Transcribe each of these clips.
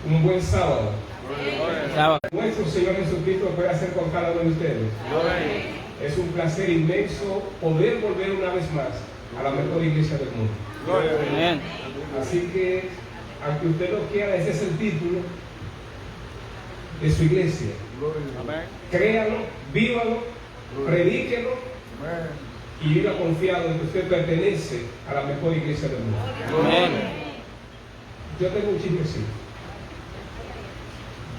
Un buen sábado. Sábado. Nuestro Señor Jesucristo puede hacer con cada uno de ustedes. Es un placer inmenso poder volver una vez más a la mejor iglesia del mundo. Amén. Así que, aunque usted no quiera, ese es el título de su iglesia. Créalo, vívalo, predíquelo y viva confiado en que usted pertenece a la mejor iglesia del mundo. Amén. Yo tengo un chismecito.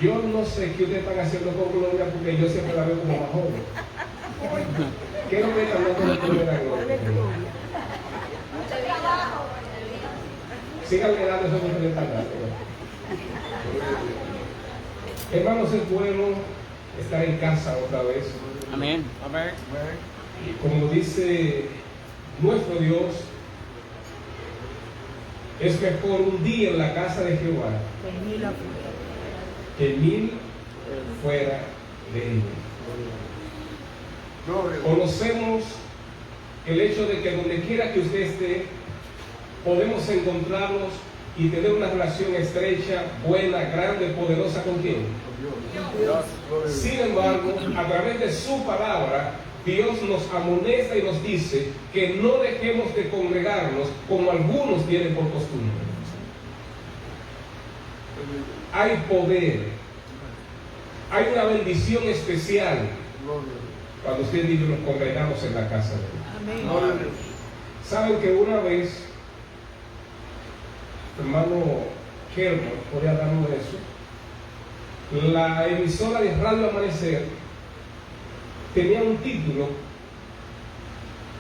Yo no sé qué ustedes están haciendo con Gloria porque yo siempre la veo como más joven. ¿Qué es lo que están dando de primera Gloria? Sigan dando eso que le están dando. Hermanos, es bueno estar en casa otra vez. Amén. Y como dice nuestro Dios, es mejor un día en la casa de Jehová que 1000 fuera de ella. Conocemos el hecho de que donde quiera que usted esté, podemos encontrarnos y tener una relación estrecha, buena, grande, poderosa con quién. Sin embargo, a través de su palabra, Dios nos amonesta y nos dice que no dejemos de congregarnos como algunos tienen por costumbre. Hay poder, hay una bendición especial cuando usted y yo nos congregamos en la casa de Dios. Saben que una vez, hermano Kerman podría darnos eso, la emisora de Radio Amanecer tenía un título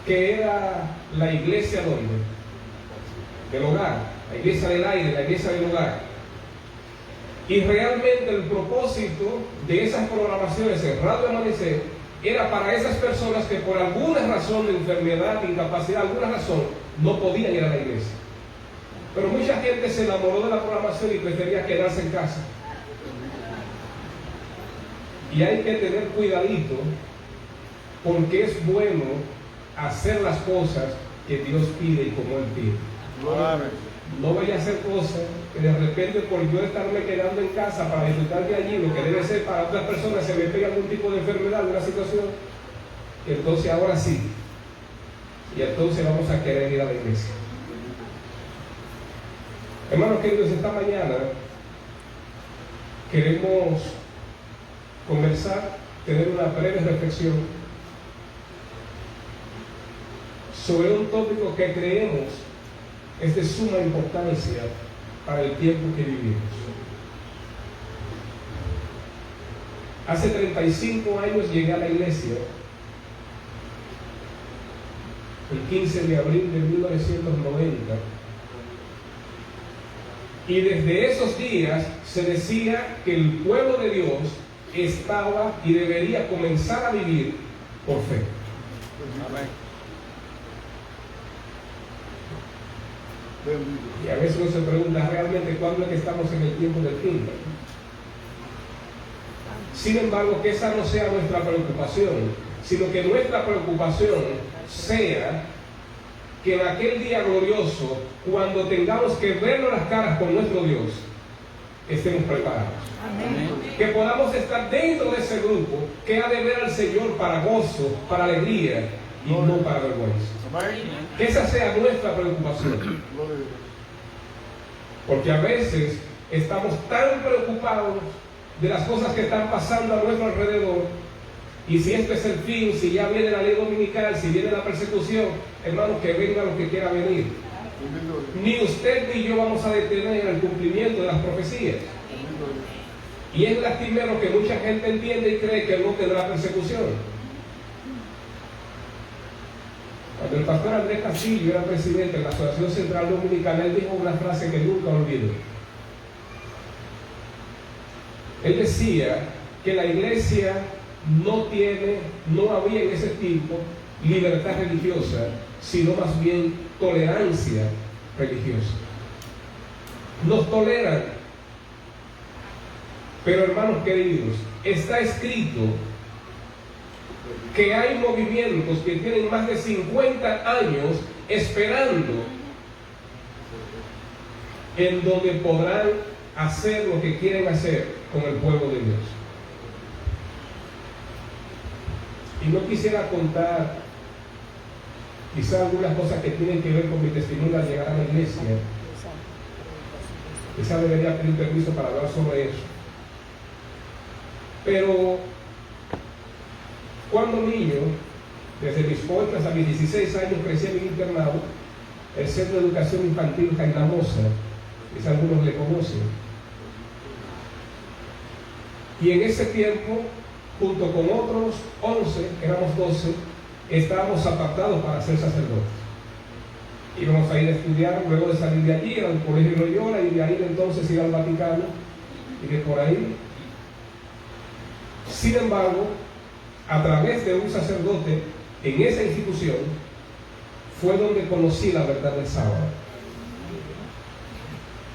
que era la iglesia donde, del hogar, la iglesia del aire, la iglesia del hogar. Y realmente el propósito de esas programaciones en Radio Amanecer era para esas personas que por alguna razón de enfermedad, incapacidad, alguna razón, no podían ir a la iglesia. Pero mucha gente se enamoró de la programación y prefería quedarse en casa. Y hay que tener cuidadito, porque es bueno hacer las cosas que Dios pide y como Él pide. No vaya a hacer cosas que de repente por yo estarme quedando en casa para disfrutar de allí, lo que debe ser para otras personas, se me pega algún tipo de enfermedad, alguna situación, y entonces ahora sí, y entonces vamos a querer ir a la iglesia. Hermanos queridos, esta mañana queremos conversar, tener una breve reflexión sobre un tópico que creemos es de suma importancia para el tiempo que vivimos. Hace 35 años llegué a la iglesia, el 15 de abril de 1990, y desde esos días se decía que el pueblo de Dios estaba y debería comenzar a vivir por fe. Amén. Y a veces uno se pregunta realmente cuándo es que estamos en el tiempo del fin. Sin embargo, que esa no sea nuestra preocupación, sino que nuestra preocupación sea que en aquel día glorioso, cuando tengamos que vernos las caras con nuestro Dios, estemos preparados. Amén. Que podamos estar dentro de ese grupo que ha de ver al Señor para gozo, para alegría y no para vergüenza. Que esa sea nuestra preocupación. Porque a veces estamos tan preocupados de las cosas que están pasando a nuestro alrededor, y si este es el fin, si ya viene la ley dominical, si viene la persecución, hermanos, que venga lo que quiera venir. Ni usted ni yo vamos a detener el cumplimiento de las profecías. Y es lastimero que mucha gente entiende y cree que no tendrá persecución. Cuando el pastor Andrés Castillo era presidente de la Asociación Central Dominicana, él dijo una frase que nunca olvido. Él decía que la iglesia no había en ese tiempo libertad religiosa, sino más bien tolerancia religiosa. Nos toleran. Pero hermanos queridos, está escrito que hay movimientos que tienen más de 50 años esperando en donde podrán hacer lo que quieren hacer con el pueblo de Dios. Y no quisiera contar quizás algunas cosas que tienen que ver con mi testimonio al llegar a la iglesia. Quizás debería pedir permiso para hablar sobre eso. Pero cuando niño, desde mis 8 hasta mis 16 años, crecí en mi internado, el Centro de Educación Infantil Jainamosa, quizás algunos le conocen. Y en ese tiempo, junto con otros 11, éramos 12, estábamos apartados para ser sacerdotes. Íbamos a ir a estudiar, luego de salir de allí, al Colegio Loyola, y de ahí entonces ir al Vaticano, y de por ahí. Sin embargo, a través de un sacerdote en esa institución, fue donde conocí la verdad del sábado.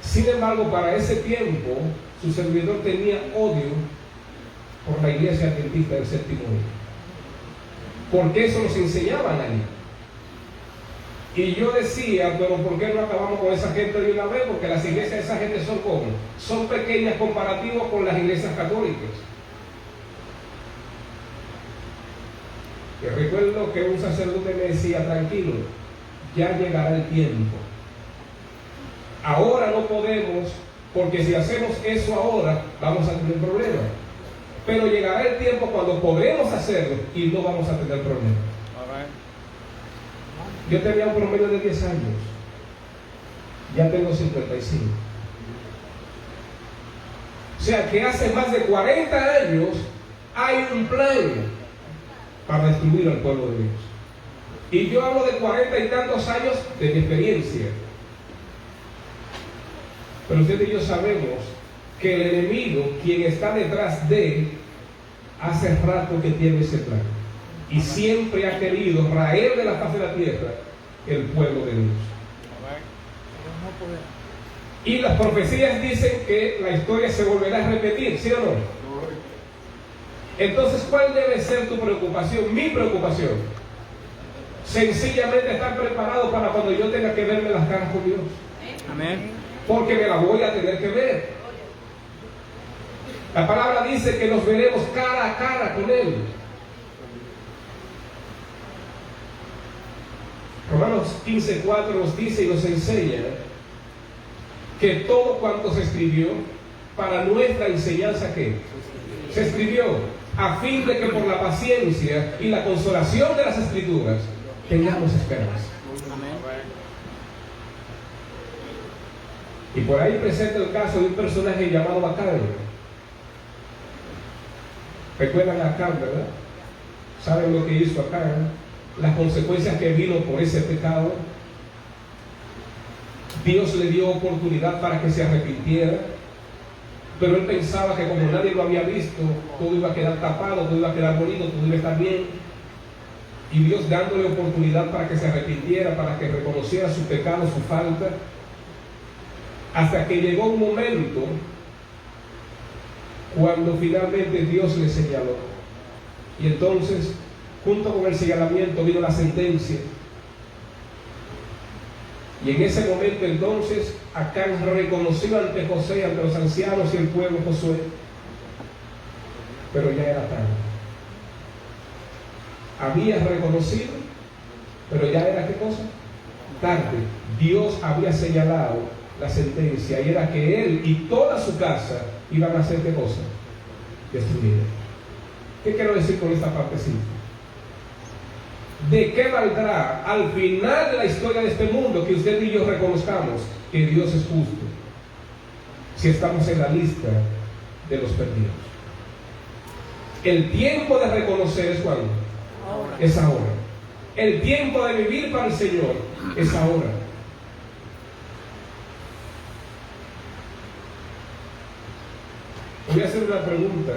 Sin embargo, para ese tiempo, su servidor tenía odio por la iglesia adventista del séptimo día, porque eso nos enseñaban allí. Y yo decía, pero ¿por qué no acabamos con esa gente de una vez? Porque las iglesias de esa gente son como, son pequeñas comparativas con las iglesias católicas. Y recuerdo que un sacerdote me decía, tranquilo, ya llegará el tiempo. Ahora no podemos, porque si hacemos eso ahora, vamos a tener problemas. Pero llegará el tiempo cuando podremos hacerlo y no vamos a tener problemas. Yo tenía un promedio de 10 años. Ya tengo 55. O sea que hace más de 40 años hay un plan para destruir al pueblo de Dios. Y yo hablo de 40 y tantos años de mi experiencia. Pero usted y yo sabemos que el enemigo, quien está detrás de él, hace rato que tiene ese plan. Y siempre ha querido raer de la faz de la tierra el pueblo de Dios. Y las profecías dicen que la historia se volverá a repetir, ¿sí o no? Entonces, ¿cuál debe ser tu preocupación? Mi preocupación. Sencillamente estar preparado para cuando yo tenga que verme las caras con Dios. Amén. Porque me la voy a tener que ver. La palabra dice que nos veremos cara a cara con Él. Romanos 15:4 nos dice y nos enseña que todo cuanto se escribió para nuestra enseñanza, ¿qué? Se escribió a fin de que por la paciencia y la consolación de las Escrituras tengamos esperanza. Y por ahí presenta el caso de un personaje llamado Acán. ¿Recuerdan a Acán, verdad? ¿Saben lo que hizo Acán? Las consecuencias que vino por ese pecado. Dios le dio oportunidad para que se arrepintiera, pero él pensaba que como nadie lo había visto, todo iba a quedar tapado, todo iba a quedar bonito, todo iba a estar bien. Y Dios dándole oportunidad para que se arrepintiera, para que reconociera su pecado, su falta, hasta que llegó un momento cuando finalmente Dios le señaló. Y entonces, junto con el señalamiento, vino la sentencia. Y en ese momento entonces Acán reconoció ante José, ante los ancianos y el pueblo Josué, pero ya era tarde. Había reconocido, pero ya era ¿qué cosa? Tarde. Dios había señalado la sentencia, y era que él y toda su casa iban a hacer ¿qué cosa? Destruida. ¿Qué quiero decir con esta partecita? ¿De qué valdrá al final de la historia de este mundo que usted y yo reconozcamos que Dios es justo, si estamos en la lista de los perdidos? El tiempo de reconocer es cuando es ahora. El tiempo de vivir para el Señor es ahora. Voy a hacer una pregunta.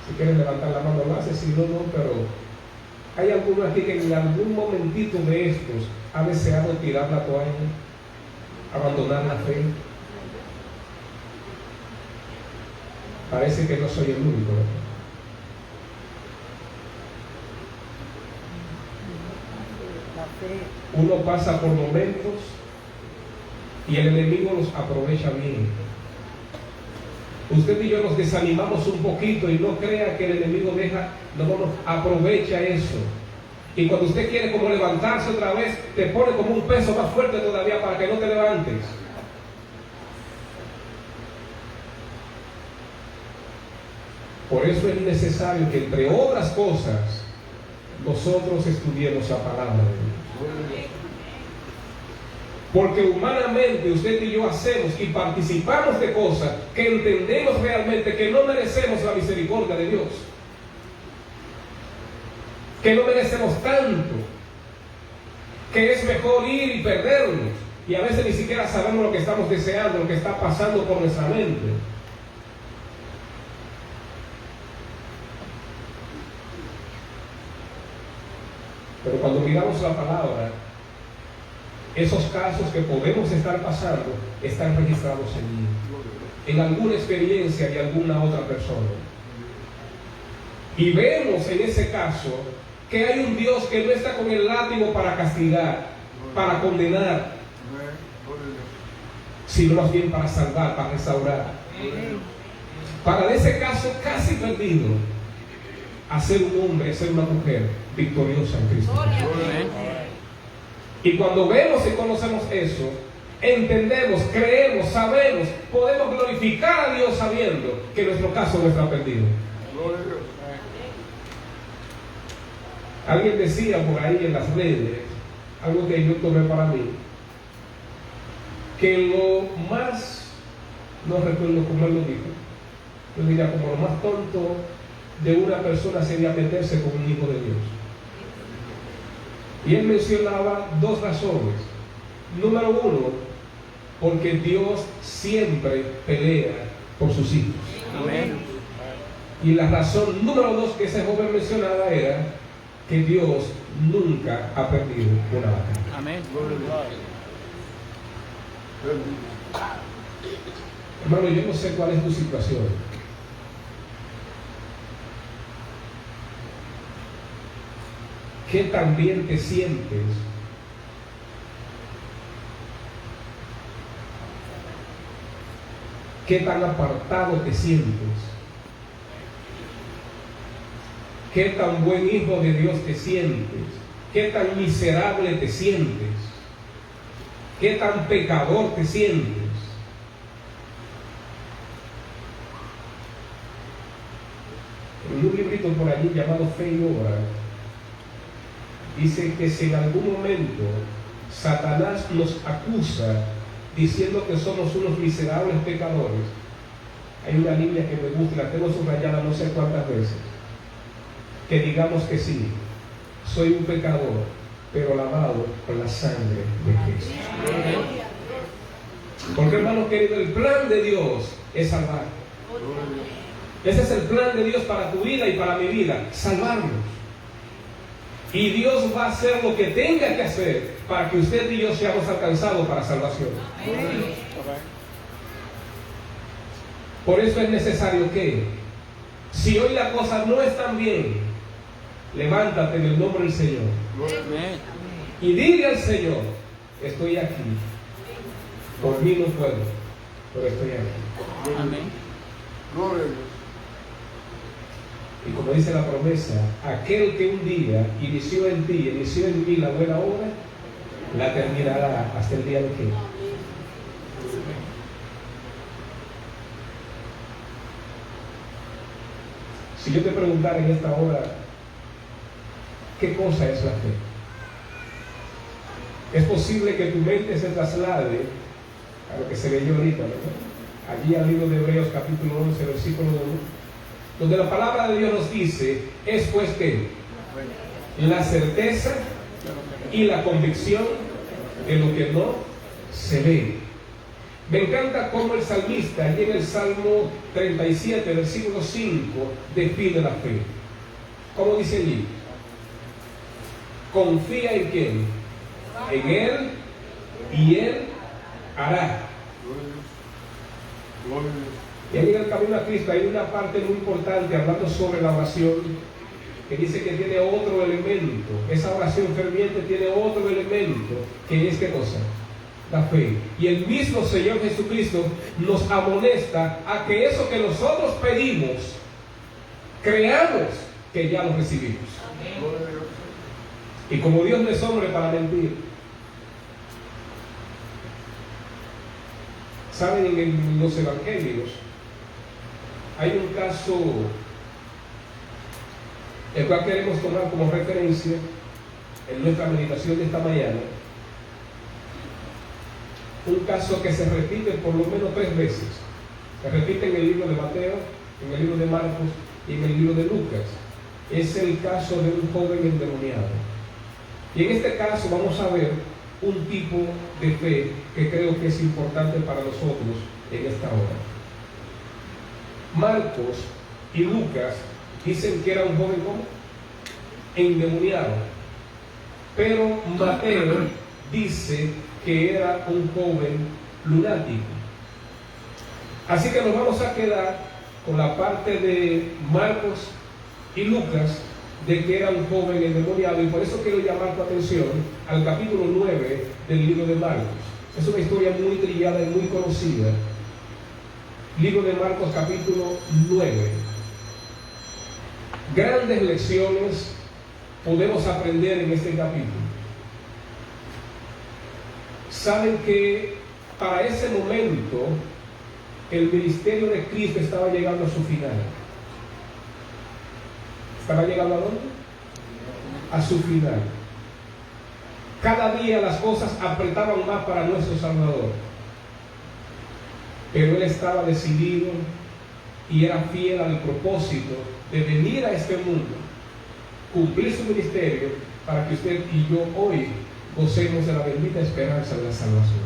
Si quieren levantar la mano lo hace, si no, no, pero ¿hay alguno aquí que en algún momentito de estos ha deseado tirar la toalla, abandonar la fe? Parece que no soy el único, ¿verdad? Uno pasa por momentos y el enemigo los aprovecha bien. Usted y yo nos desanimamos un poquito y no crea que el enemigo aprovecha eso. Y cuando usted quiere como levantarse otra vez, te pone como un peso más fuerte todavía para que no te levantes. Por eso es necesario que, entre otras cosas, nosotros estudiemos la palabra de Dios. Porque humanamente usted y yo hacemos y participamos de cosas que entendemos realmente que no merecemos la misericordia de Dios, que no merecemos tanto, que es mejor ir y perdernos, y a veces ni siquiera sabemos lo que estamos deseando, lo que está pasando por nuestra mente. Pero cuando miramos la palabra, esos casos que podemos estar pasando están registrados en alguna experiencia de alguna otra persona. Y vemos en ese caso que hay un Dios que no está con el látigo para castigar, para condenar, sino más bien para salvar, para restaurar. Para en ese caso casi perdido, hacer un hombre, ser una mujer victoriosa en Cristo. Y cuando vemos y conocemos eso, entendemos, creemos, sabemos, podemos glorificar a Dios sabiendo que nuestro caso no está perdido. Alguien decía por ahí en las redes, algo que yo tomé para mí, que lo más, no recuerdo cómo él lo dijo, yo diría como lo más tonto de una persona sería meterse con un hijo de Dios. Y él mencionaba dos razones. Número uno, porque Dios siempre pelea por sus hijos. Amén. Y la razón número dos que ese joven mencionaba era que Dios nunca ha perdido una batalla. Amén. Hermano, yo no sé cuál es tu situación. ¿Qué tan bien te sientes? ¿Qué tan apartado te sientes? ¿Qué tan buen hijo de Dios te sientes? ¿Qué tan miserable te sientes? ¿Qué tan pecador te sientes? En un librito por allí llamado Fe y Obra, dice que si en algún momento Satanás nos acusa diciendo que somos unos miserables pecadores, hay una línea que me gusta, la tengo subrayada no sé cuántas veces, que digamos que sí, soy un pecador, pero lavado con la sangre de Cristo. Porque, hermano querido, el plan de Dios es salvar. Ese es el plan de Dios para tu vida y para mi vida, salvarnos. Y Dios va a hacer lo que tenga que hacer para que usted y yo seamos alcanzados para salvación. Por eso es necesario que, si hoy las cosas no están bien, levántate en el nombre del Señor. Y dile al Señor, estoy aquí. Por mí no puedo, pero estoy aquí. Amén. Gloria a Dios. Y como dice la promesa, aquel que un día inició en ti, inició en mí la buena obra, la terminará hasta el día de que. Si yo te preguntara en esta hora, ¿qué cosa es la fe? Es posible que tu mente se traslade a lo que se leyó ahorita, ¿no? Allí al libro de Hebreos capítulo 11, versículo 1, donde la palabra de Dios nos dice, es pues que la certeza y la convicción de lo que no se ve. Me encanta cómo el salmista, allí en el Salmo 37, versículo 5, define la fe. ¿Cómo dice allí? Confía en quién, en Él, y Él hará. Gloria a Dios. Y ahí en el camino a Cristo hay una parte muy importante hablando sobre la oración, que dice que tiene otro elemento. Esa oración ferviente tiene otro elemento, que es ¿qué cosa? la fe. Y el mismo Señor Jesucristo nos amonesta a que eso que nosotros pedimos, creamos que ya lo recibimos. Y como Dios no es hombre para mentir, saben, en los evangelios hay un caso el cual queremos tomar como referencia en nuestra meditación de esta mañana. Un caso que se repite por lo menos 3 veces. Se repite en el libro de Mateo, en el libro de Marcos y en el libro de Lucas. Es el caso de un joven endemoniado. Y en este caso vamos a ver un tipo de fe que creo que es importante para nosotros en esta hora. Marcos y Lucas dicen que era un joven ¿cómo? Endemoniado. Pero Mateo dice que era un joven lunático. Así que nos vamos a quedar con la parte de Marcos y Lucas de que era un joven endemoniado, y por eso quiero llamar tu atención al capítulo 9 del libro de Marcos. Es una historia muy trillada y muy conocida. Libro de Marcos, capítulo 9. Grandes lecciones podemos aprender en este capítulo. Saben que para ese momento el ministerio de Cristo estaba llegando a su final. ¿Estaba llegando a dónde? A su final. Cada día las cosas apretaban más para nuestro Salvador. Pero Él estaba decidido y era fiel al propósito de venir a este mundo, cumplir su ministerio, para que usted y yo hoy gocemos de la bendita esperanza de la salvación.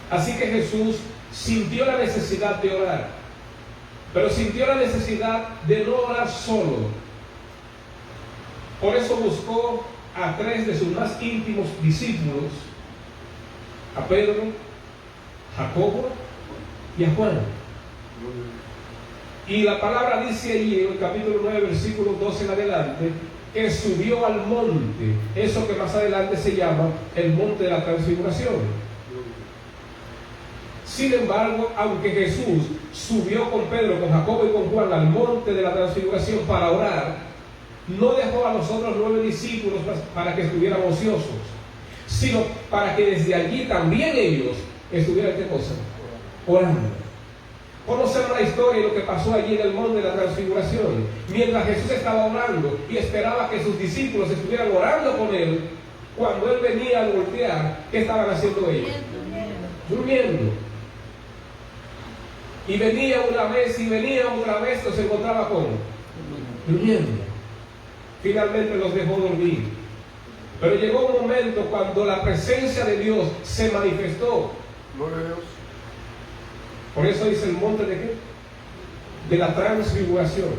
Así que Jesús sintió la necesidad de orar, pero sintió la necesidad de no orar solo. Por eso buscó a 3 de sus más íntimos discípulos, a Pedro, Jacobo y a Juan. Y la palabra dice allí en el capítulo 9, versículo 12 en adelante, que subió al monte, eso que más adelante se llama el monte de la transfiguración. Sin embargo, aunque Jesús subió con Pedro, con Jacobo y con Juan al monte de la transfiguración para orar, no dejó a los otros 9 discípulos para que estuvieran ociosos, sino para que desde allí también ellos estuvieran, ¿qué cosa? Orando. Conocemos la historia y lo que pasó allí en el monte de la transfiguración. Mientras Jesús estaba orando y esperaba que sus discípulos estuvieran orando con él, cuando él venía a voltear, ¿qué estaban haciendo ellos? Durmiendo. Y venía una vez y venía otra vez, los encontraba como durmiendo. Finalmente los dejó dormir. Pero llegó un momento cuando la presencia de Dios se manifestó. Gloria a Dios. Por eso dice el monte de ¿qué? De la transfiguración.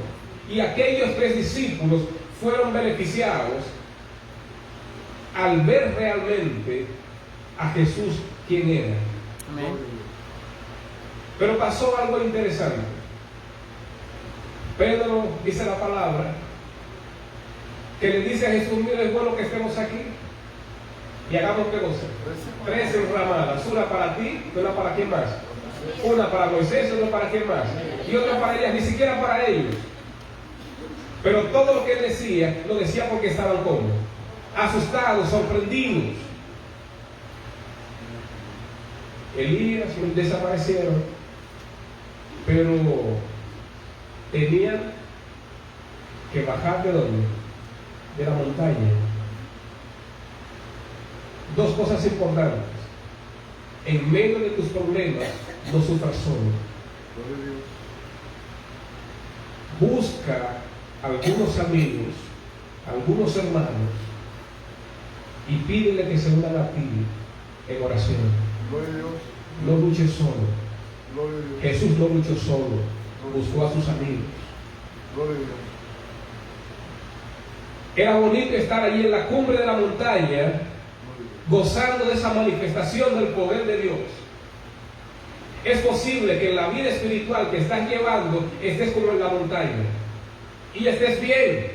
Y aquellos 3 discípulos fueron beneficiados al ver realmente a Jesús quien era. Amén. Pero pasó algo interesante. Pedro, dice la palabra, que le dice a Jesús: mira, es bueno que estemos aquí y hagamos ¿qué cosa? 3 enramadas, una para ti y una para quién más. Una para Moisés, otra para quién más, y otra para ellas, ni siquiera para ellos. Pero todo lo que él decía, lo decía porque estaban como asustados, sorprendidos. Elías desaparecieron, pero tenían que bajar ¿de dónde? De la montaña. 2 cosas importantes: en medio de tus problemas, no sufras solo. Busca algunos amigos, algunos hermanos, y pídele que se unan a ti en oración. No luches solo. Jesús no luchó solo, buscó a sus amigos. Era bonito estar allí en la cumbre de la montaña, gozando de esa manifestación del poder de Dios. Es posible que en la vida espiritual que estás llevando estés como en la montaña y estés bien,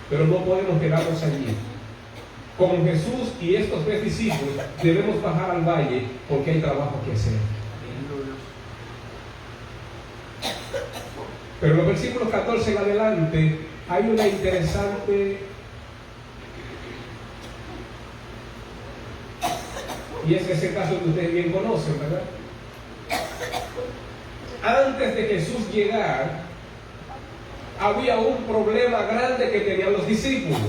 pero no podemos quedarnos allí. con Jesús y estos 3 discípulos, debemos bajar al valle porque hay trabajo que hacer. Pero en los versículos 14 en adelante hay una interesante y es ese caso que ustedes bien conocen, ¿verdad? Antes de Jesús llegar, había un problema grande que tenían los discípulos,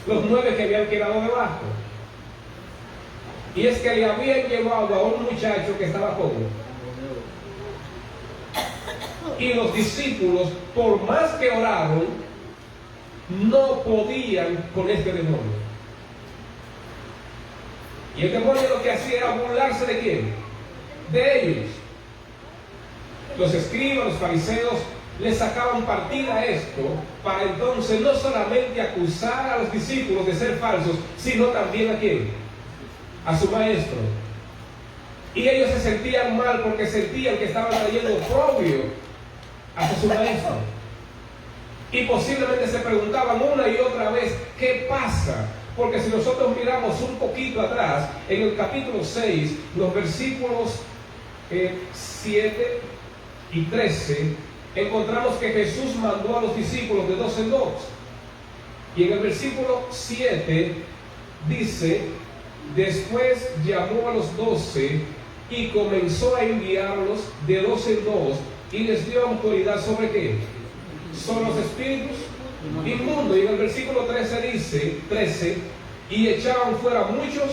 los 9 que habían quedado debajo. Y es que le habían llevado a un muchacho que estaba joven. Y los discípulos, por más que oraron, no podían con este demonio. Y el demonio lo que hacía era burlarse ¿de quién? De ellos. Los escribas, los fariseos, les sacaban partida a esto para entonces no solamente acusar a los discípulos de ser falsos, sino también ¿a quién? A su maestro. Y ellos se sentían mal porque sentían que estaban trayendo oprobio hacia su maestro. Y posiblemente se preguntaban una y otra vez, ¿qué pasa? Porque si nosotros miramos un poquito atrás, en el capítulo 6, los versículos 7 y 13, encontramos que Jesús mandó a los discípulos de 2 en 2. Y en el versículo 7 dice, después llamó a los 12 y comenzó a enviarlos de 2 en 2 y les dio autoridad ¿sobre qué? Sobre los espíritus inmundos. Y en el versículo 13 dice, y echaban fuera muchos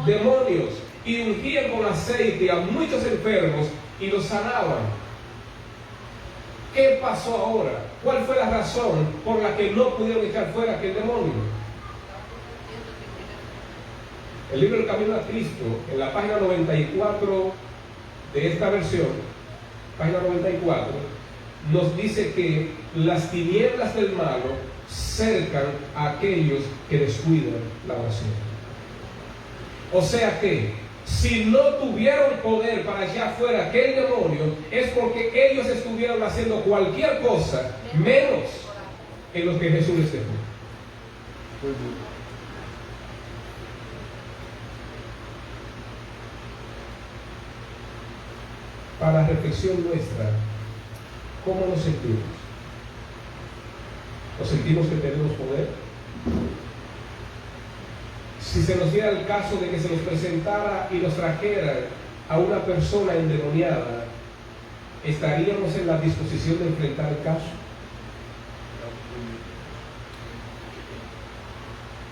demonios y ungían con aceite a muchos enfermos y los sanaban. ¿Qué pasó ahora? ¿Cuál fue la razón por la que no pudieron echar fuera aquel demonio? El libro El Camino a Cristo, en la página 94 de esta versión, página 94, nos dice que las tinieblas del malo cercan a aquellos que descuidan la oración. O sea que si no tuvieron poder para echar fuera aquel demonio, es porque ellos estuvieron haciendo cualquier cosa menos en lo que Jesús les dejó. Para reflexión nuestra, ¿cómo nos sentimos? ¿Nos sentimos que tenemos poder? Si se nos diera el caso de que se nos presentara y nos trajera a una persona endemoniada, ¿estaríamos en la disposición de enfrentar el caso?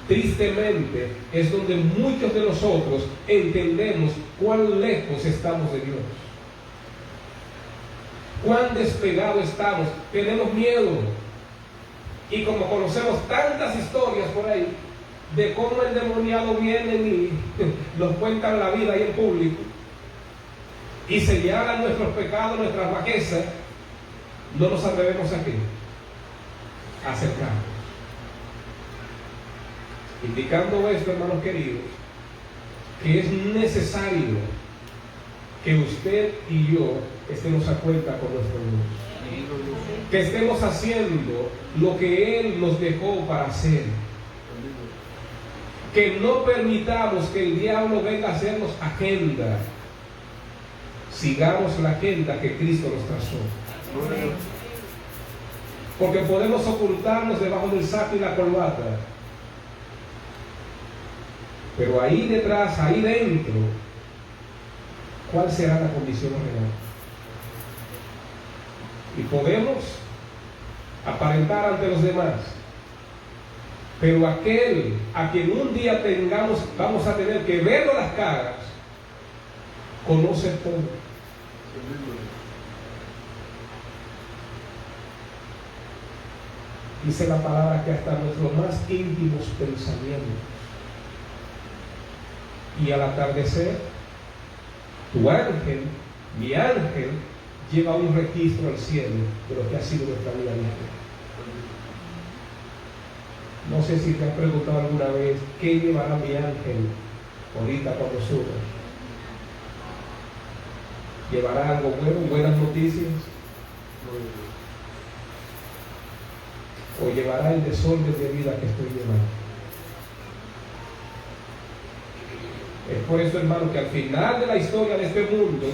Tristemente es donde muchos de nosotros entendemos cuán lejos estamos de Dios, cuán despegados estamos, tenemos miedo. Y como conocemos tantas historias por ahí de cómo el endemoniado viene y nos cuentan la vida ahí en público y señalan nuestros pecados, nuestras bajezas, no nos atrevemos aquí a acercarnos. Indicando esto, hermanos queridos, que es necesario que usted y yo estemos a cuenta con nuestro Dios, que estemos haciendo lo que Él nos dejó para hacer, que no permitamos que el diablo venga a hacernos agenda. Sigamos la agenda que Cristo nos trazó, porque podemos ocultarnos debajo del saco y la corbata, pero ahí detrás, ahí dentro, ¿cuál será la condición real? Y podemos aparentar ante los demás, pero aquel a quien un día vamos a tener que verlo las caras, conoce todo. Dice la palabra que hasta nuestros más íntimos pensamientos. Y al atardecer, tu ángel, mi ángel, lleva un registro al cielo de lo que ha sido nuestra vida diaria. No sé si te has preguntado alguna vez, ¿qué llevará mi ángel ahorita cuando suba? ¿Llevará algo bueno, buenas noticias? ¿O llevará el desorden de vida que estoy llevando? Es por eso, hermano, que al final de la historia de este mundo,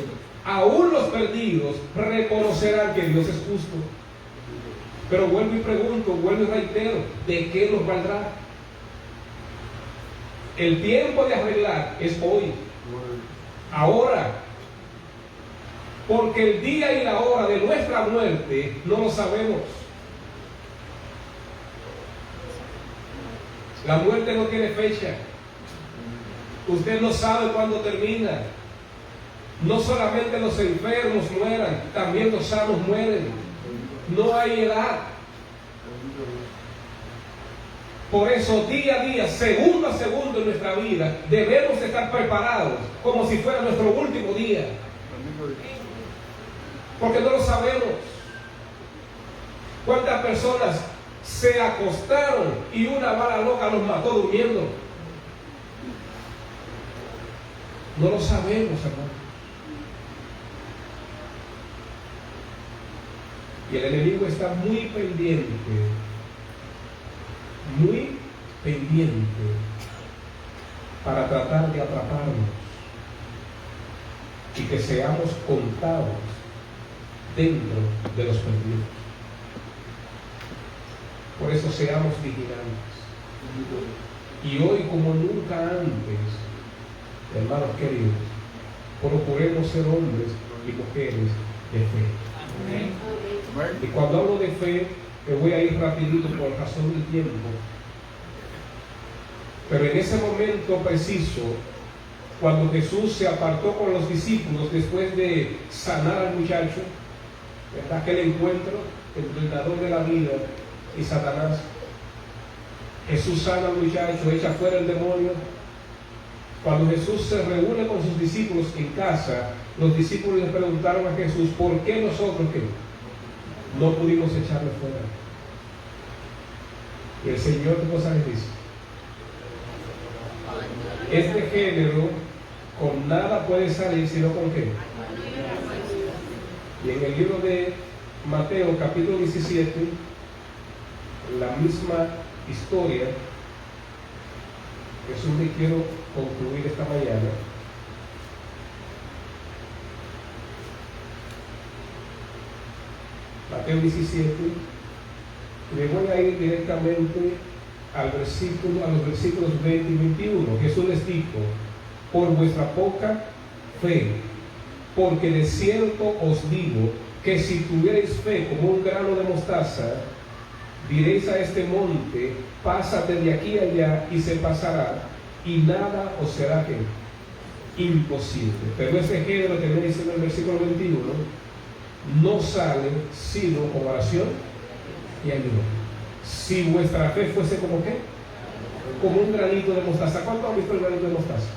aún los perdidos reconocerán que Dios es justo. Pero vuelvo y pregunto, vuelvo y reitero, ¿de qué nos valdrá? El tiempo de arreglar es hoy, ahora, porque el día y la hora de nuestra muerte no lo sabemos. La muerte no tiene fecha. Usted no sabe cuándo termina. No solamente los enfermos mueran, también los sanos mueren. No hay edad. Por eso, día a día, segundo a segundo en nuestra vida, debemos estar preparados como si fuera nuestro último día. Porque no lo sabemos. ¿Cuántas personas se acostaron y una bala loca los mató durmiendo? No lo sabemos, hermano. Y el enemigo está muy pendiente para tratar de atraparnos y que seamos contados dentro de los perdidos. Por eso seamos vigilantes. Y hoy, como nunca antes, hermanos queridos, procuremos ser hombres y mujeres de fe. Amén. Y cuando hablo de fe, me voy a ir rapidito por razón del tiempo. Pero en ese momento preciso, cuando Jesús se apartó con los discípulos después de sanar al muchacho, ¿verdad? Aquel encuentro entre el dador de la vida y Satanás. Jesús sana al muchacho, echa fuera el demonio. Cuando Jesús se reúne con sus discípulos en casa, los discípulos le preguntaron a Jesús, ¿por qué nosotros no pudimos echarlo fuera? Y el Señor, ¿qué cosa les dice? Este género con nada puede salir, sino con qué. Y en el libro de Mateo, capítulo 17, la misma historia. Jesús me quiero concluir esta mañana. Mateo 17, y me voy a ir directamente a los versículos 20 y 21. Jesús les dijo, por vuestra poca fe, porque de cierto os digo que si tuvierais fe como un grano de mostaza, diréis a este monte, pásate de aquí a allá, y se pasará, y nada os será imposible. Pero ese género que viene diciendo en el versículo 21 no sale sino con oración y ayuno. Si vuestra fe fuese como ¿qué? Como un granito de mostaza. ¿Cuánto han visto el granito de mostaza?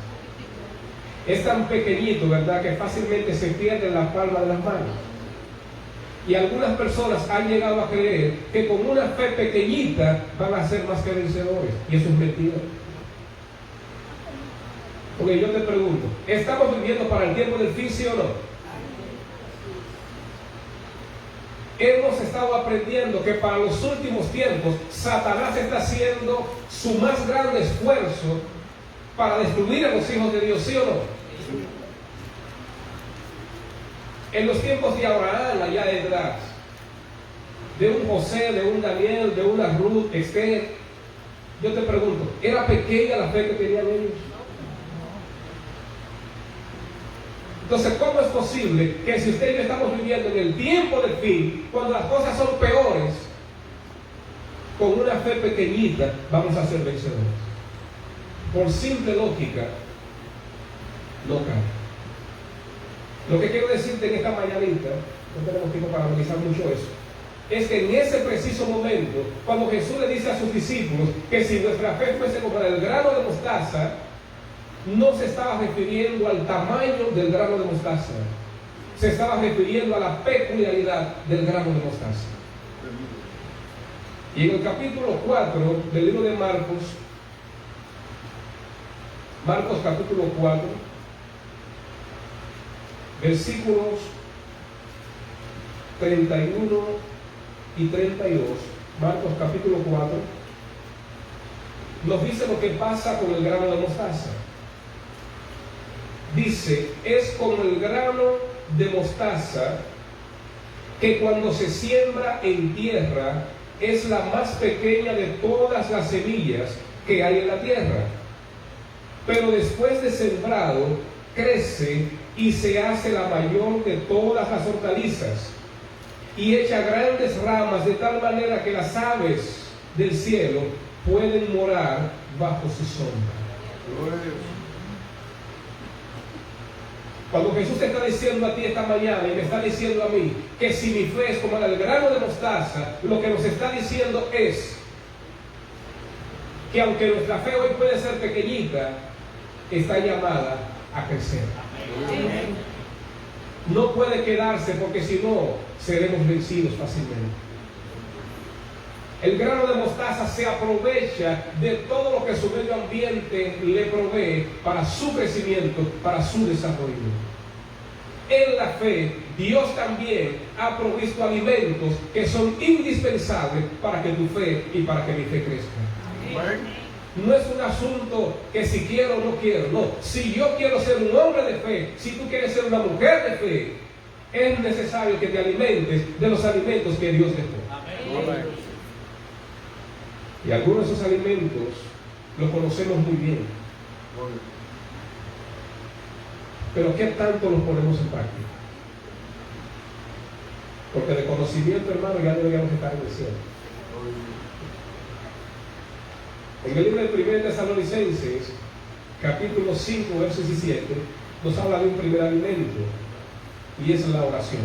Es tan pequeñito, ¿verdad?, que fácilmente se pierde en la palma de las manos. Y algunas personas han llegado a creer que con una fe pequeñita van a ser más que vencedores. Y eso es mentira. Porque yo te pregunto, ¿estamos viviendo para el tiempo del fin, sí o no? Hemos estado aprendiendo que para los últimos tiempos Satanás está haciendo su más grande esfuerzo para destruir a los hijos de Dios, ¿sí o no? En los tiempos de Abraham, allá detrás, de un José, de un Daniel, de una Ruth, Esther, yo te pregunto, ¿era pequeña la fe que tenían ellos? Entonces, ¿cómo es posible que si usted y yo estamos viviendo en el tiempo del fin, cuando las cosas son peores, con una fe pequeñita vamos a ser vencedores? Por simple lógica, no cabe. Lo que quiero decirte en esta mañanita, no tenemos tiempo para analizar mucho eso, es que en ese preciso momento, cuando Jesús le dice a sus discípulos que si nuestra fe fuese como el grano de mostaza, no se estaba refiriendo al tamaño del grano de mostaza, se estaba refiriendo a la peculiaridad del grano de mostaza. Y en el capítulo 4 del libro de Marcos capítulo 4, versículos 31 y 32, Marcos capítulo 4, nos dice lo que pasa con el grano de mostaza. dice, es como el grano de mostaza que cuando se siembra en tierra es la más pequeña de todas las semillas que hay en la tierra. Pero después de sembrado, crece y se hace la mayor de todas las hortalizas y echa grandes ramas de tal manera que las aves del cielo pueden morar bajo su sombra. Cuando Jesús te está diciendo a ti esta mañana y me está diciendo a mí que si mi fe es como el grano de mostaza, lo que nos está diciendo es que aunque nuestra fe hoy puede ser pequeñita, está llamada a crecer. No puede quedarse, porque si no, seremos vencidos fácilmente. El grano de mostaza se aprovecha de todo lo que su medio ambiente le provee para su crecimiento, para su desarrollo. En la fe, Dios también ha provisto alimentos que son indispensables para que tu fe y para que mi fe crezca. No es un asunto que si quiero o no quiero, no. Si yo quiero ser un hombre de fe, si tú quieres ser una mujer de fe, es necesario que te alimentes de los alimentos que Dios dejó. Amén. Y algunos de esos alimentos los conocemos muy bien. Pero ¿qué tanto los ponemos en práctica? Porque de conocimiento, hermano, ya deberíamos estar en el cielo. En el libro de 1 Tesalonicenses, capítulo 5, verso 17, nos habla de un primer alimento, y es la oración.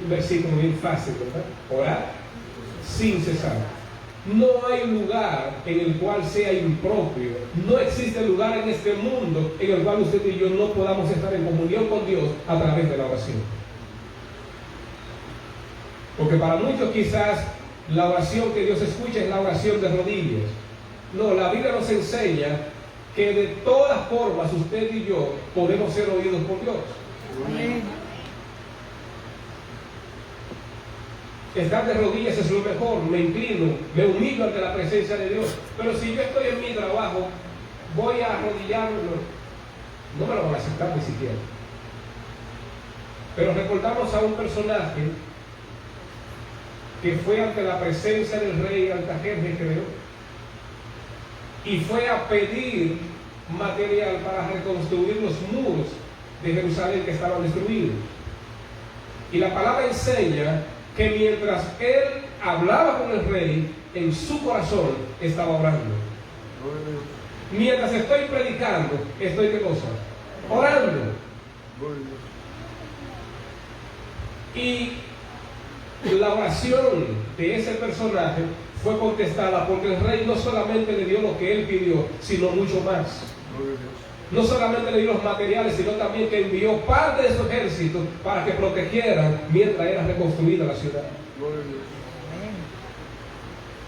Un versículo bien fácil, ¿verdad? Orar sin cesar. No hay lugar en el cual sea impropio. No existe lugar en este mundo en el cual usted y yo no podamos estar en comunión con Dios a través de la oración. Porque para muchos quizás la oración que Dios escucha es la oración de rodillas. No, la Biblia nos enseña que de todas formas usted y yo podemos ser oídos por Dios. Amén. Estar de rodillas es lo mejor, me inclino, me humillo ante la presencia de Dios. Pero si yo estoy en mi trabajo, voy a arrodillarme, no me lo van a aceptar ni siquiera. Pero recordamos a un personaje que fue ante la presencia del rey Artajerjes, creo, y fue a pedir material para reconstruir los muros de Jerusalén que estaban destruidos. Y la palabra enseña que mientras él hablaba con el rey, en su corazón estaba orando. Mientras estoy predicando, estoy ¿qué cosa? Orando. Y la oración de ese personaje fue contestada porque el rey no solamente le dio lo que él pidió, sino mucho más. No solamente le dio los materiales, sino también que envió parte de su ejército para que protegieran mientras era reconstruida la ciudad.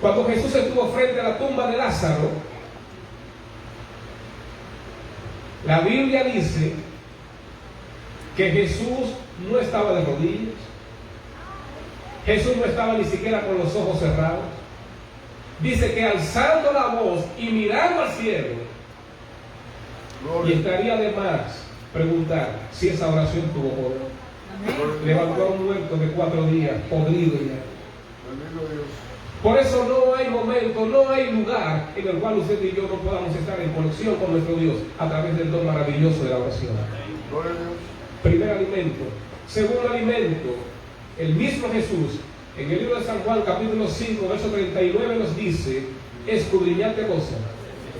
Cuando Jesús estuvo frente a la tumba de Lázaro, la Biblia dice que Jesús no estaba de rodillas. Jesús no estaba ni siquiera con los ojos cerrados. Dice que alzando la voz y mirando al cielo, y estaría de más preguntar si esa oración tuvo poder. Levantó a un muerto de 4 días, podrido ya. Por eso no hay momento, no hay lugar en el cual usted y yo no podamos estar en conexión con nuestro Dios a través del don maravilloso de la oración. Primer alimento. Segundo alimento, el mismo Jesús, en el libro de San Juan, capítulo 5, verso 39, nos dice: escudriñad qué cosa,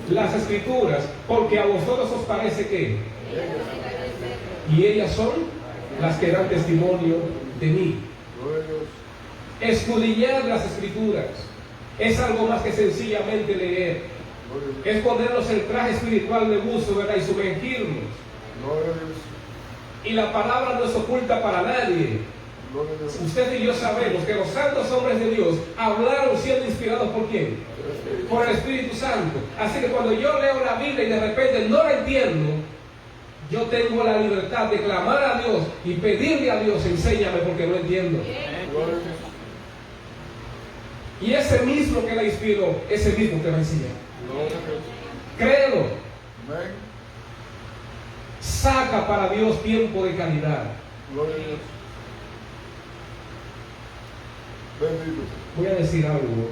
las escrituras, porque a vosotros os parece que, y ellas son las que dan testimonio de mí. Escudriñar las escrituras es algo más que sencillamente leer. Es ponernos el traje espiritual de buzo, ¿verdad? Y sumergirnos. Y la palabra no es oculta para nadie. Usted y yo sabemos que los santos hombres de Dios hablaron siendo inspirados ¿por quién? Por el Espíritu Santo. Así que cuando yo leo la Biblia y de repente no la entiendo, yo tengo la libertad de clamar a Dios y pedirle a Dios: enséñame porque no entiendo. Y ese mismo que la inspiró, ese mismo te va a enseñar. Créelo. Saca para Dios tiempo de calidad. Gloria a Dios. Bendito. Voy a decir algo.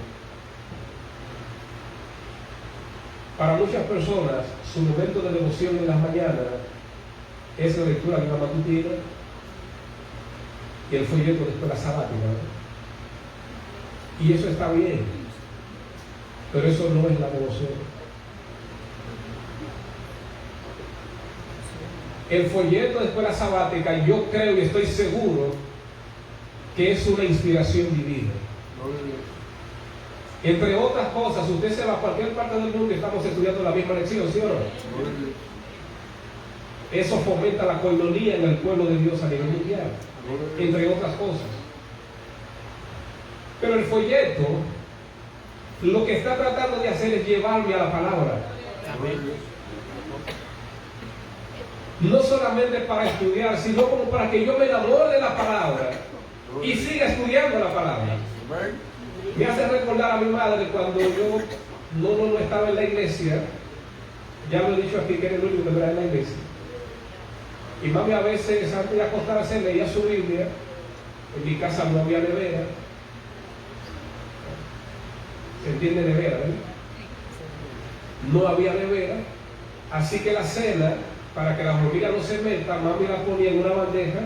Para muchas personas, su momento de devoción en las mañanas es la lectura de una matutina y el folleto después de la sabática, ¿no? Y eso está bien, pero eso no es la devoción. El folleto después de la sabática, yo creo y estoy seguro que es una inspiración divina. Gloria a Dios. Entre otras cosas, usted se va a cualquier parte del mundo y estamos estudiando la misma lección, ¿sí o no? Gloria a Dios. Eso fomenta la coinonía en el pueblo de Dios a nivel mundial, Gloria a Dios. entre otras cosas. Pero el folleto lo que está tratando de hacer es llevarme a la palabra. Gloria a Dios. No solamente para estudiar, sino como para que yo me enamore de la palabra y siga estudiando la palabra. Amén. Me hace recordar a mi madre cuando yo no estaba en la iglesia. Ya lo he dicho aquí que era el único que no era en la iglesia. Y mami a veces antes de acostarse leía su Biblia. En mi casa no había nevera. ¿Se entiende nevera, verdad? No había nevera. Así que la cena, para que las hormigas no se metan, mami la ponía en una bandeja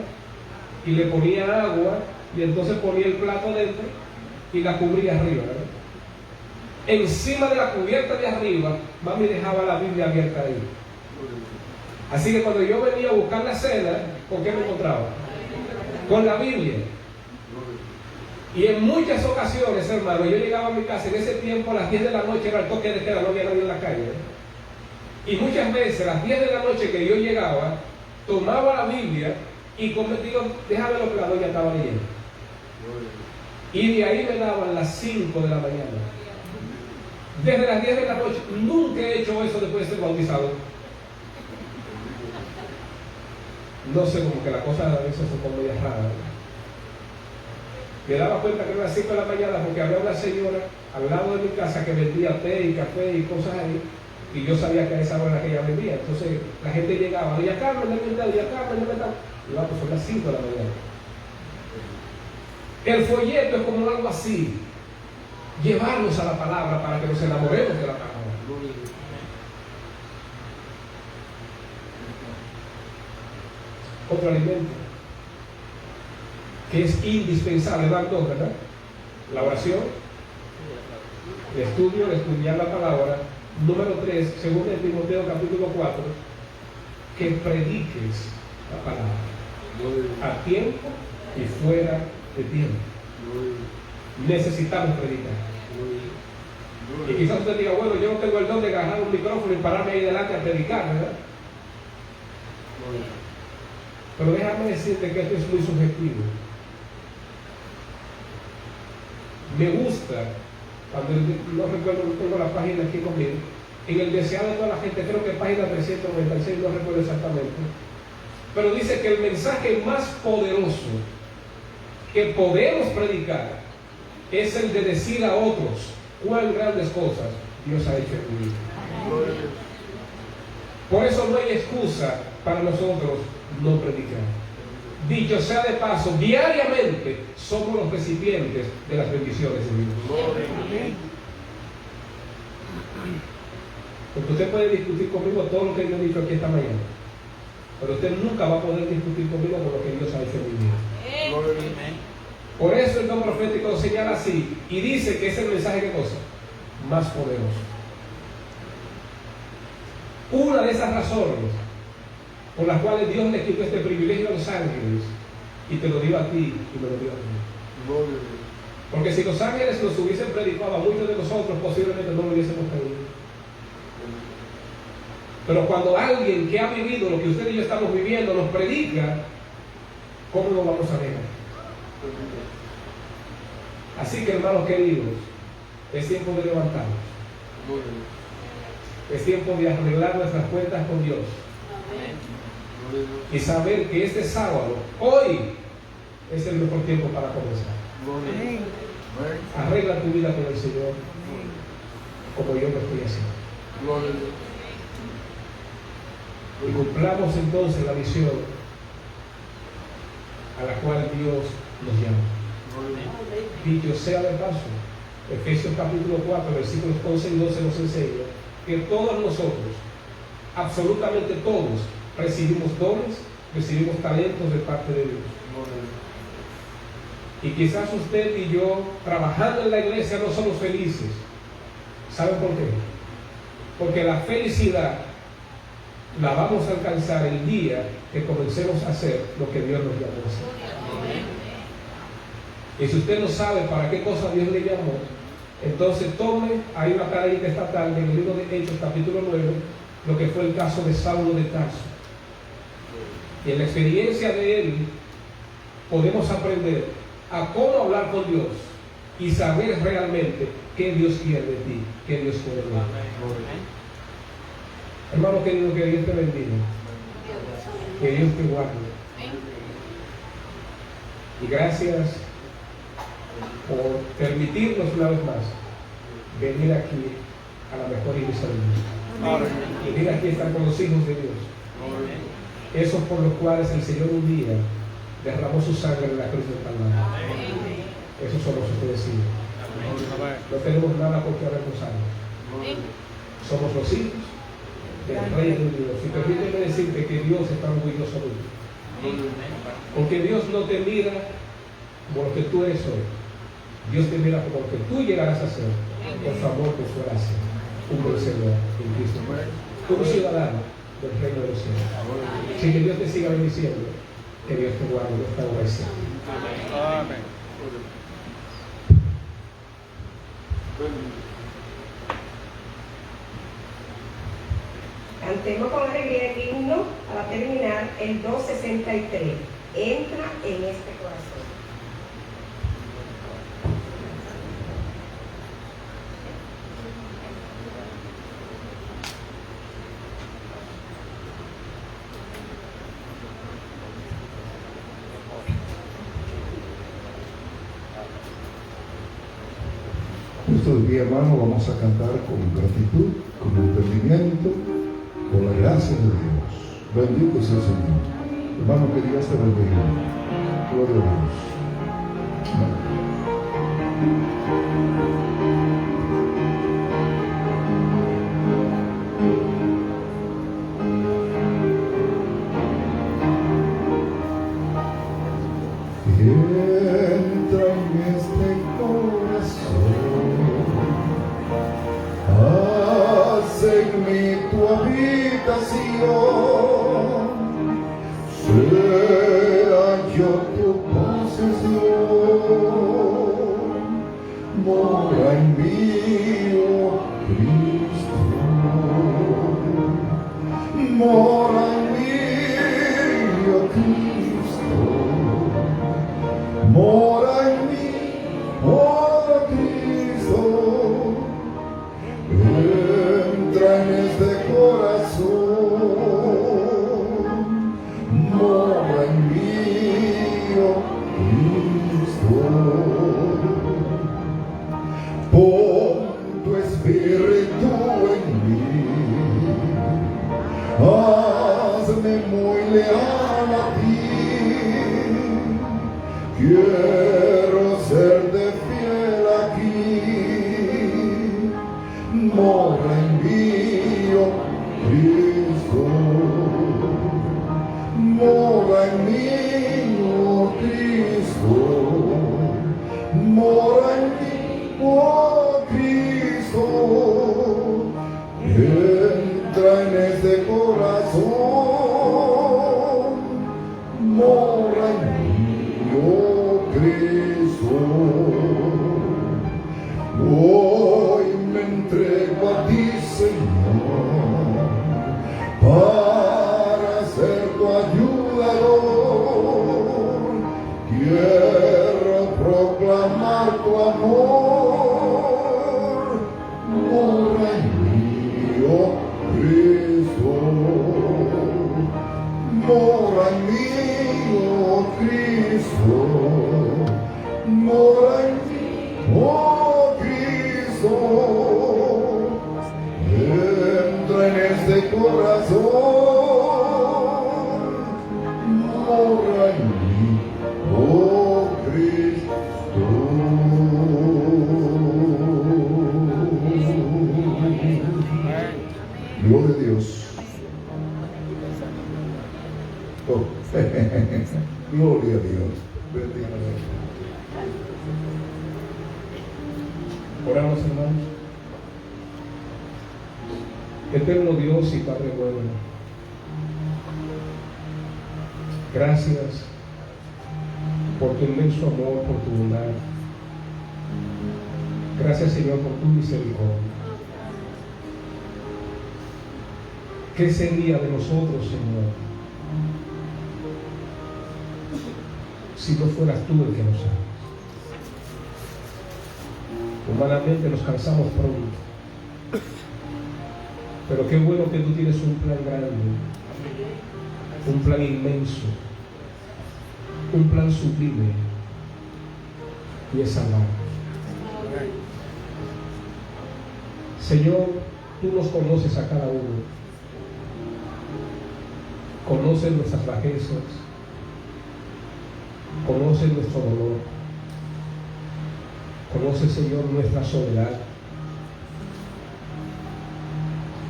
y le ponía agua y entonces ponía el plato dentro y la cubría arriba, ¿verdad? Encima de la cubierta de arriba, mami dejaba la Biblia abierta ahí. Así que cuando yo venía a buscar la cena, ¿con qué me encontraba? Con la Biblia. Y en muchas ocasiones, hermano, yo llegaba a mi casa, en ese tiempo a las 10 de la noche era el toque de queda, no había nadie en la calle. Y muchas veces a las 10 de la noche que yo llegaba, tomaba la Biblia y digo, déjame lo que la doña estaba leyendo. Y de ahí me daban las 5 de la mañana. Desde las 10 de la noche, nunca he hecho eso después de ser bautizado. No sé, como que la cosa a veces son como media rara. Me daba cuenta que era las 5 de la mañana porque había una señora al lado de mi casa que vendía té y café y cosas ahí. Y yo sabía que a esa hora que ella vendía. Entonces la gente llegaba, doña Carmen, no me doña Carmen, no me da. Y yo, pues son las 5 de la mañana. El folleto es como algo así. Llevarnos a la palabra para que nos enamoremos de la palabra. Otro alimento que es indispensable, ¿verdad? La oración, el estudio, el estudiar la palabra. Número 3, según el Timoteo capítulo 4, que prediques la palabra a tiempo y fuera de tiempo. Necesitamos predicar. Y quizás usted diga, bueno, yo no tengo el don de agarrar un micrófono y pararme ahí delante a predicar, ¿verdad? Pero déjame decirte que esto es muy subjetivo. Me gusta, cuando no recuerdo, no tengo la página aquí conmigo, en el deseado de toda la gente, creo que página 396, no recuerdo exactamente, pero dice que el mensaje más poderoso que podemos predicar es el de decir a otros cuán grandes cosas Dios ha hecho en tu vida. Por eso no hay excusa para nosotros no predicar. Dicho sea de paso, diariamente somos los recipientes de las bendiciones de Dios. Porque usted puede discutir conmigo todo lo que yo he dicho aquí esta mañana, pero usted nunca va a poder discutir conmigo con lo que Dios ha hecho en mi vida. Por eso el don profético lo señala así y dice que es el mensaje, ¿qué cosa? Más poderoso. Una de esas razones por las cuales Dios le quitó este privilegio a los ángeles y te lo dio a ti y me lo dio a mí. Porque si los ángeles nos hubiesen predicado a muchos de nosotros, posiblemente no lo hubiésemos creído. Pero cuando alguien que ha vivido lo que usted y yo estamos viviendo nos predica, ¿cómo lo vamos a negar? Así que, hermanos queridos, es tiempo de levantarnos. Es tiempo de arreglar nuestras cuentas con Dios. Y saber que este sábado, hoy, es el mejor tiempo para comenzar. Arregla tu vida con el Señor, como yo lo estoy haciendo. y cumplamos entonces la misión a la cual Dios nos llama. Dicho sea de paso, Efesios capítulo 4, versículos 11 y 12 nos enseña que todos nosotros, absolutamente todos, recibimos dones, recibimos talentos de parte de Dios. Y quizás usted y yo, trabajando en la iglesia, no somos felices. ¿Saben por qué? Porque la felicidad la vamos a alcanzar el día que comencemos a hacer lo que Dios nos llamó a hacer. Y si usted no sabe para qué cosa Dios le llamó, entonces tome, hay una tareita esta tarde en el libro de Hechos capítulo 9, lo que fue el caso de Saulo de Tarso. Y en la experiencia de él podemos aprender a cómo hablar con Dios y saber realmente qué Dios quiere de ti, qué Dios quiere de ti. Hermano querido, que Dios te bendiga, que Dios te guarde. Y gracias por permitirnos una vez más venir aquí a la mejor iglesia del mundo. Y venir aquí a estar con los hijos de Dios. Esos por los cuales el Señor un día derramó su sangre en la cruz del Calvario. Esos son los ustedes hijos. No tenemos nada por qué avergonzarnos. Somos los hijos del Rey de Dios. Y permíteme decirte que Dios está orgulloso de ti. Porque Dios no te mira como lo que tú eres hoy. Dios te mira como lo que tú llegarás a ser, por su amor, por su gracia, un vencedor en Cristo. Un ciudadano del reino de los cielos. Así que Dios te siga bendiciendo, que Dios te guarde, Dios te favorezca. Amén. Cantemos con alegría el himno para terminar el 263. Entra en este corazón. Estos días, hermano, vamos a cantar con gratitud, con entendimiento, con la gracia de Dios. Bendito sea el Señor. Hermano, que Dios te bendiga. Gloria a Dios. Entra en este corazón, haz en mí tu habitación, sea yo tu posesión, mora en mí, oh Cristo, mora en mí, oh Cristo. Mora en mí, oh Cristo, entra en este corazón, mora en mí, oh Cristo, pon tu espíritu en mí, hazme muy leal a ti. Quiero serte fiel aquí, mora en mí, oh Cristo, mora en mí, oh Cristo, mora en mí, oh Cristo, entra en este corazón, mora en mí. Oh Cristo, hoy me entrego a ti, Señor, para ser tu ayudador. Quiero proclamar tu amor, mora en mí, oh Cristo, mora en mí, oh Cristo, mora en mí, oh Cristo, entra en este corazón, Oh, gloria a Dios. Bendiga a Dios. Oramos, hermanos. Eterno Dios y Padre bueno, gracias por tu inmenso amor, por tu bondad. Gracias, Señor, por tu misericordia. ¿Qué sería de nosotros, Señor, si no fueras tú el que nos amas? Humanamente nos cansamos pronto, pero qué bueno que tú tienes un plan grande, un plan inmenso, un plan sublime, y es salvar. Señor, tú nos conoces a cada uno, conoces nuestras bajezas, conoces nuestro dolor, conoces, Señor, nuestra soledad,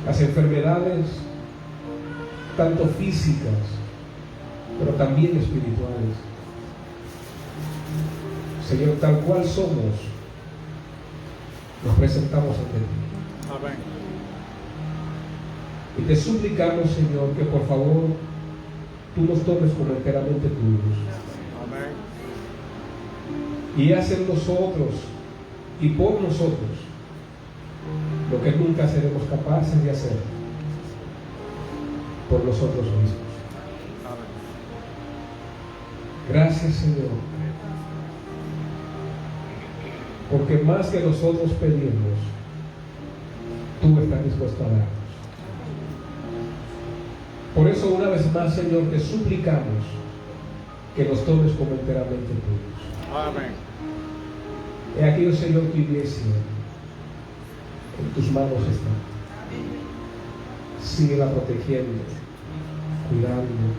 las enfermedades, tanto físicas, pero también espirituales. Señor, tal cual somos, nos presentamos ante ti. Amén. Y te suplicamos, Señor, que por favor tú nos tomes como enteramente tuyos. Amén. Y haz en nosotros y por nosotros lo que nunca seremos capaces de hacer por nosotros mismos. Amén. Gracias, Señor, porque más que nosotros pedimos, tú estás dispuesto a darnos. Por eso, una vez más, Señor, te suplicamos que nos tomes como enteramente tuyos. Amén. He aquí, oh Señor, tu iglesia en tus manos está. Síguela protegiendo, cuidando.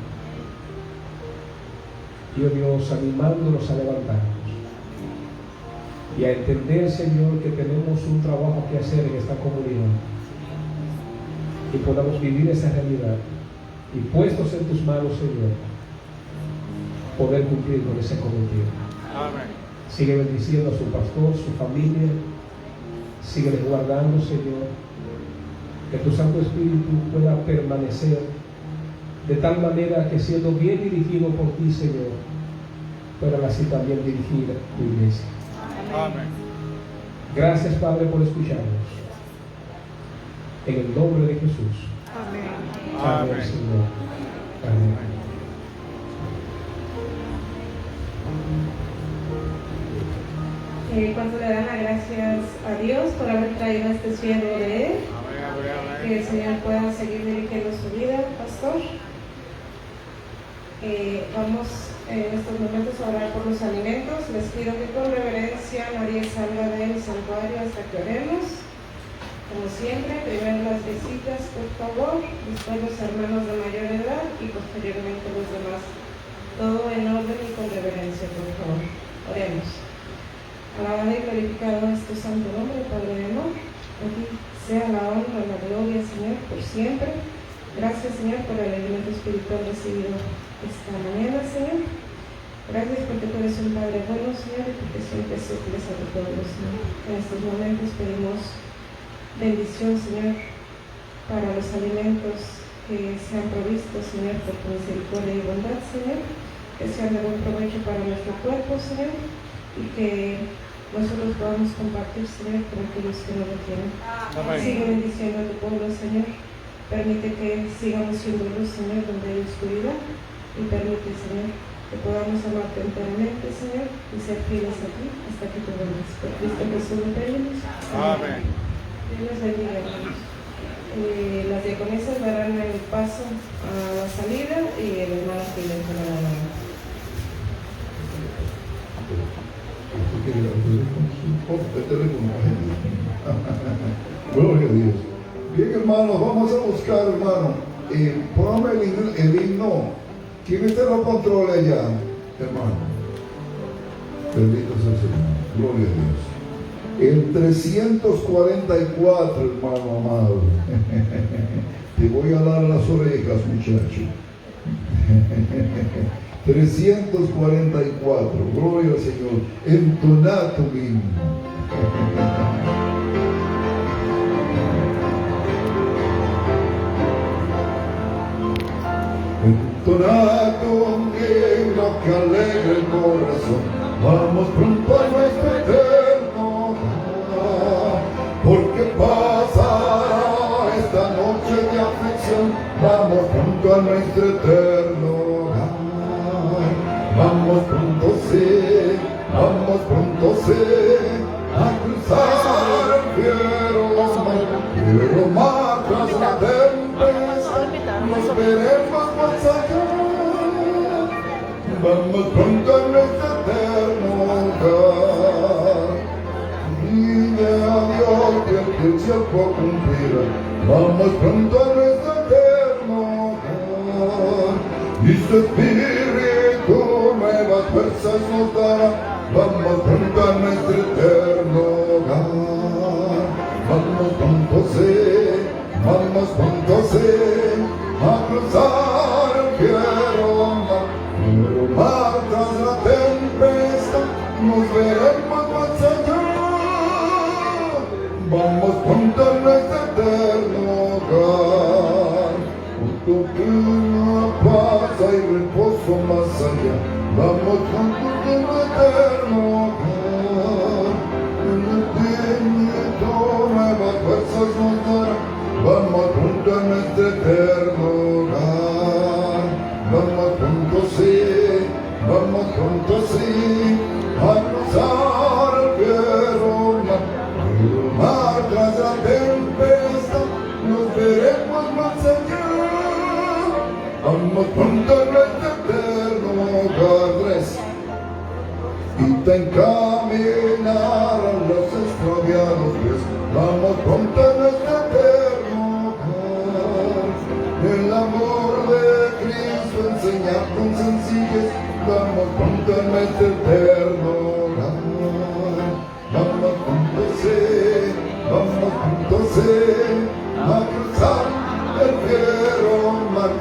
Y, oh Dios, animándonos a levantarnos y a entender, Señor, que tenemos un trabajo que hacer en esta comunidad y podamos vivir esa realidad y, puestos en tus manos, Señor, poder cumplir con ese cometido. Amén. Sigue bendiciendo a su pastor, su familia. Sigue guardando, Señor, que tu Santo Espíritu pueda permanecer de tal manera que, siendo bien dirigido por ti, Señor, puedan así también dirigir tu iglesia. Amén. Gracias, Padre, por escucharnos. En el nombre de Jesús. Amén. Amén, Señor. Amén. Cuando le dan las gracias a Dios por haber traído a este siervo de Él, que el Señor pueda seguir dirigiendo su vida, pastor. Vamos en estos momentos a orar por los alimentos. Les pido que con reverencia nadie salga del santuario hasta que oremos. Como siempre, primero las visitas, por favor, después los hermanos de mayor edad y posteriormente los demás. Todo en orden y con reverencia, por favor. Oremos. Alabado y glorificado es tu santo nombre, Padre de amor. A ti sea la honra y la gloria, Señor, por siempre. Gracias, Señor, por el alimento espiritual recibido esta mañana, Señor. Gracias porque tú eres un Padre bueno, Señor, y porque siempre suples a tu pueblo, Señor. En estos momentos pedimos bendición, Señor, para los alimentos que se han provisto, Señor, por tu misericordia y bondad, Señor. Que sean de buen provecho para nuestro cuerpo, Señor, y que nosotros podamos compartir, Señor, con aquellos que no lo tienen. Sigue bendiciendo a tu pueblo, Señor. Permite que sigamos siendo luz, Señor, donde hay oscuridad. Y permite, Señor, que podamos amarte enteramente, Señor, y ser fieles a ti hasta que tú vengas. Por Cristo Jesús lo pedimos. Amén. Dios les bendiga, hermanos. Las diaconisas darán el paso a la salida y el hermano Fidel con la mano. Gloria a Dios. Bien, hermanos, vamos a buscar, hermano. Póngame el himno. ¿Quién está en los controles allá, hermano? Bendito sea el Señor. Gloria a Dios. El 344, hermano amado. Te voy a dar las orejas, muchacho. 344, gloria al Señor. Entonad tu himno. Entonad tu himno que alegra el corazón. Vamos pronto a nuestro eterno hogar, porque pasará esta noche de aflicción. Vamos pronto a nuestro eterno hogar. Vamos pronto sí, a cruzar el fiero mar tras la tempestad. Nos veremos más allá. Vamos pronto a nuestro eterno hogar. Dile a Dios que el tiempo cumplirá. Vamos pronto a nuestro eterno hogar. Y su espíritu nuevas fuerzas nos dará. Vamos pronto a nuestro eterno hogar. Vamos pronto sí, a cruzar el fiero mar tras la tempestad. Nos veremos más allá. Vamos pronto a nuestro eterno hogar. Una paz y reposo más allá. Vamos juntos a nuestro eterno hogar. El espíritu nuevas fuerzas nos dará. Vamos juntos a nuestro eterno hogar. Vamos juntos sí, a cruzar el fiero mar tras la tempestad. Nos veremos más allá. Vamos pronto a nuestro eterno hogar. Y te encaminarán los extraviados pies. Vamos pronto a nuestro eterno hogar. El amor de Cristo enseñar con sencillez. Vamos pronto a nuestro eterno hogar. Vamos pronto sí, a cruzar el fiero mar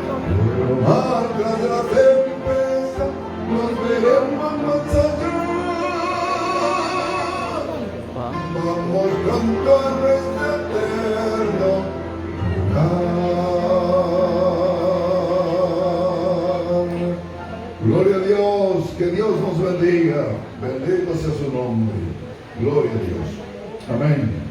tras la tempestad. Nos veremos más allá. Vamos pronto a nuestro eterno hogar. Gloria a Dios, que Dios nos bendiga. Bendito sea su nombre. Gloria a Dios. Amén.